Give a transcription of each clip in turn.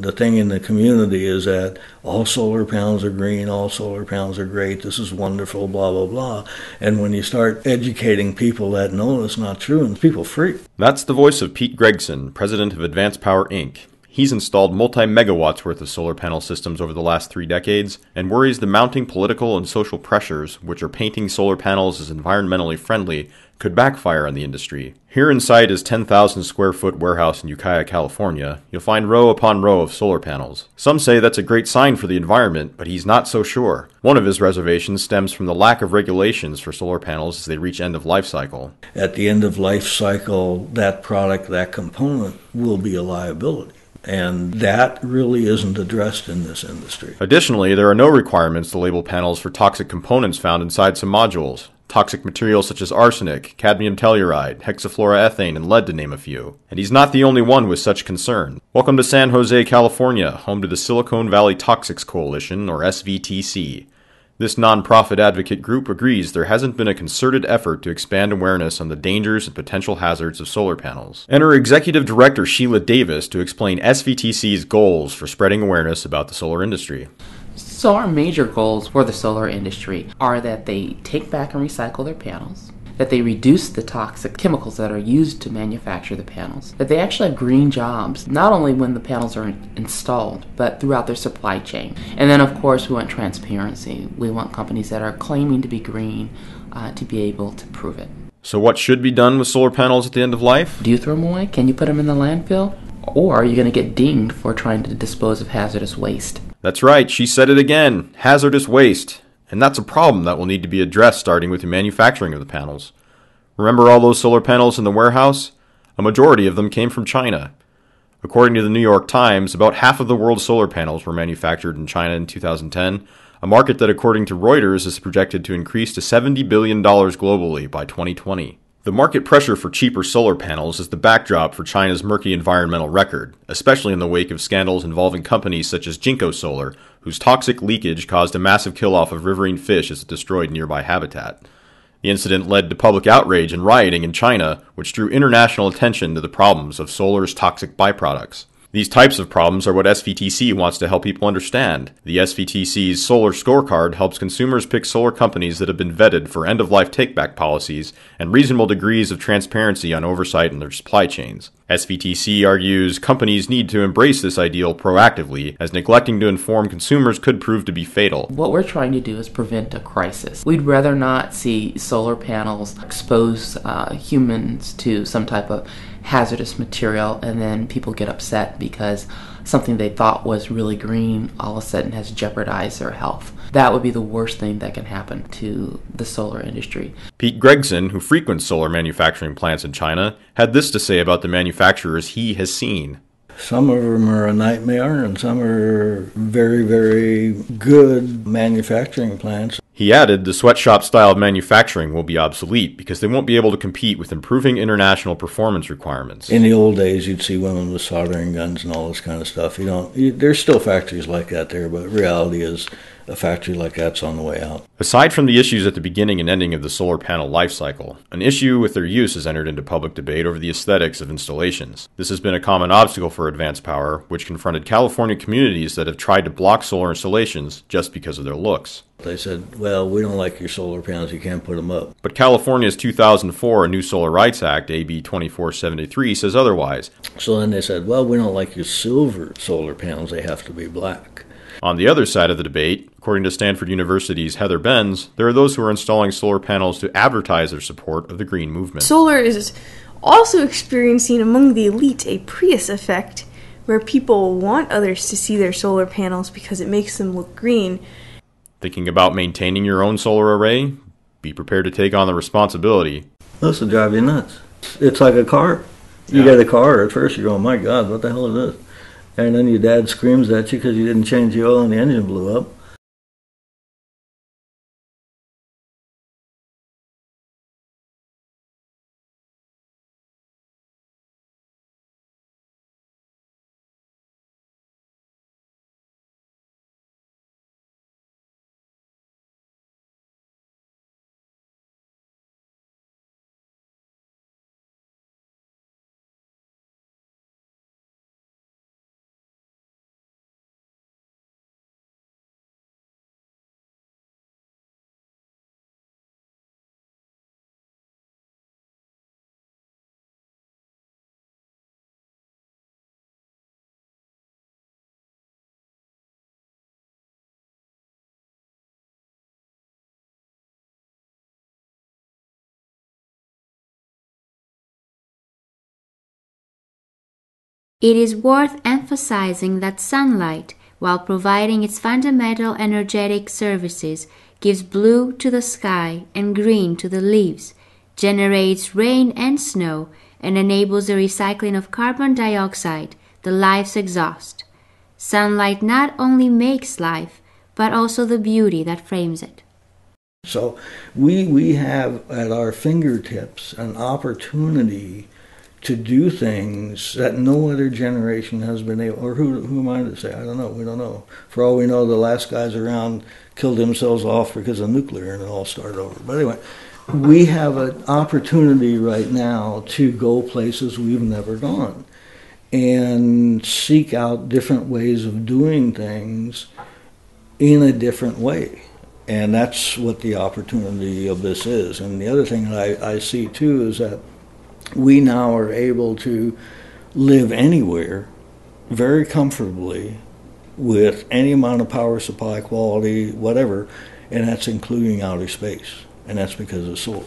the thing in the community is that all solar panels are green, all solar panels are great, this is wonderful, blah, blah, blah. And when you start educating people that no, it's not true, and people freak. That's the voice of Pete Gregson, president of Advanced Power, Inc. He's installed multi-megawatts worth of solar panel systems over the last 3 decades and worries the mounting political and social pressures, which are painting solar panels as environmentally friendly, could backfire on the industry. Here inside his 10,000 square foot warehouse in Ukiah, California, you'll find row upon row of solar panels. Some say that's a great sign for the environment, but he's not so sure. One of his reservations stems from the lack of regulations for solar panels as they reach end of life cycle. At the end of life cycle, that product, that component will be a liability. And that really isn't addressed in this industry. Additionally, there are no requirements to label panels for toxic components found inside some modules. Toxic materials such as arsenic, cadmium telluride, hexafluoroethane, and lead to name a few. And he's not the only one with such concern. Welcome to San Jose, California, home to the Silicon Valley Toxics Coalition, or SVTC. This nonprofit advocate group agrees there hasn't been a concerted effort to expand awareness on the dangers and potential hazards of solar panels. Enter Executive Director Sheila Davis to explain SVTC's goals for spreading awareness about the solar industry. So our major goals for the solar industry are that they take back and recycle their panels, that they reduce the toxic chemicals that are used to manufacture the panels, that they actually have green jobs, not only when the panels are installed, but throughout their supply chain. And then, of course, we want transparency. We want companies that are claiming to be green to be able to prove it. So what should be done with solar panels at the end of life? Do you throw them away? Can you put them in the landfill? Or are you going to get dinged for trying to dispose of hazardous waste? That's right, she said it again, hazardous waste. And that's a problem that will need to be addressed starting with the manufacturing of the panels. Remember all those solar panels in the warehouse? A majority of them came from China. According to the New York Times, about half of the world's solar panels were manufactured in China in 2010, a market that according to Reuters is projected to increase to $70 billion globally by 2020. The market pressure for cheaper solar panels is the backdrop for China's murky environmental record, especially in the wake of scandals involving companies such as Jinko Solar, whose toxic leakage caused a massive kill-off of riverine fish as it destroyed nearby habitat. The incident led to public outrage and rioting in China, which drew international attention to the problems of solar's toxic byproducts. These types of problems are what SVTC wants to help people understand. The SVTC's Solar Scorecard helps consumers pick solar companies that have been vetted for end-of-life take-back policies and reasonable degrees of transparency on oversight in their supply chains. SVTC argues companies need to embrace this ideal proactively, as neglecting to inform consumers could prove to be fatal. What we're trying to do is prevent a crisis. We'd rather not see solar panels expose humans to some type of hazardous material and then people get upset because something they thought was really green all of a sudden has jeopardized their health. That would be the worst thing that can happen to the solar industry. Pete Gregson, who frequents solar manufacturing plants in China, had this to say about the manufacturers he has seen. Some of them are a nightmare, and some are very, very good manufacturing plants. He added the sweatshop style of manufacturing will be obsolete because they won't be able to compete with improving international performance requirements. In the old days, you'd see women with soldering guns and all this kind of stuff. There's still factories like that there, but reality is a factory like that's on the way out. Aside from the issues at the beginning and ending of the solar panel life cycle, an issue with their use has entered into public debate over the aesthetics of installations. This has been a common obstacle for Advanced Power, which confronted California communities that have tried to block solar installations just because of their looks. They said, well, we don't like your solar panels, you can't put them up. But California's 2004 New Solar Rights Act, AB 2473, says otherwise. So then they said, well, we don't like your silver solar panels, they have to be black. On the other side of the debate, according to Stanford University's Heather Benz, there are those who are installing solar panels to advertise their support of the green movement. Solar is also experiencing among the elite a Prius effect, where people want others to see their solar panels because it makes them look green. Thinking about maintaining your own solar array? Be prepared to take on the responsibility. This will drive you nuts. It's like a car. You get a car, at first you're going, my God, what the hell is this? And then your dad screams at you because you didn't change the oil and the engine blew up. It is worth emphasizing that sunlight, while providing its fundamental energetic services, gives blue to the sky and green to the leaves, generates rain and snow, and enables the recycling of carbon dioxide, the life's exhaust. Sunlight not only makes life, but also the beauty that frames it. So we have at our fingertips an opportunity to do things that no other generation has been able, or who am I to say? I don't know. We don't know. For all we know, the last guys around killed themselves off because of nuclear and it all started over. But anyway, we have an opportunity right now to go places we've never gone and seek out different ways of doing things in a different way. And that's what the opportunity of this is. And the other thing that I see too is that we now are able to live anywhere very comfortably with any amount of power supply, quality, whatever, and that's including outer space. And that's because of solar.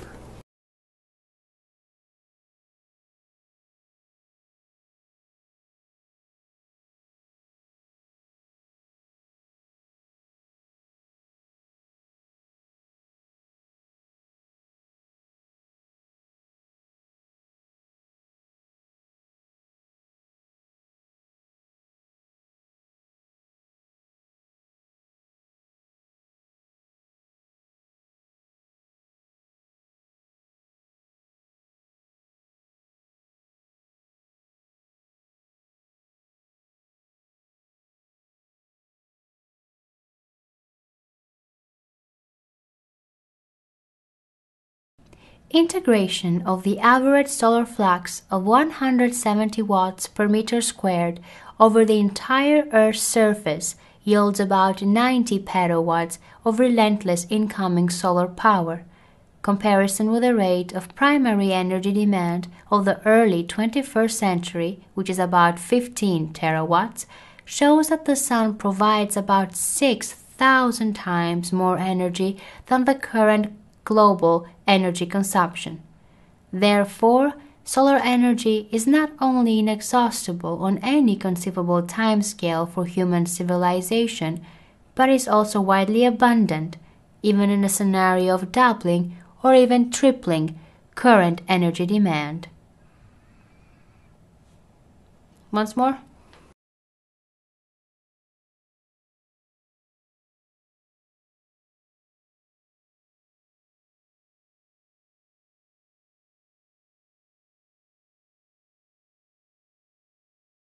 Integration of the average solar flux of 170 watts per meter squared over the entire Earth's surface yields about 90 petawatts of relentless incoming solar power. Comparison with the rate of primary energy demand of the early 21st century, which is about 15 terawatts, shows that the sun provides about 6,000 times more energy than the current global energy consumption. Therefore, solar energy is not only inexhaustible on any conceivable timescale for human civilization, but is also widely abundant, even in a scenario of doubling or even tripling current energy demand. Once more.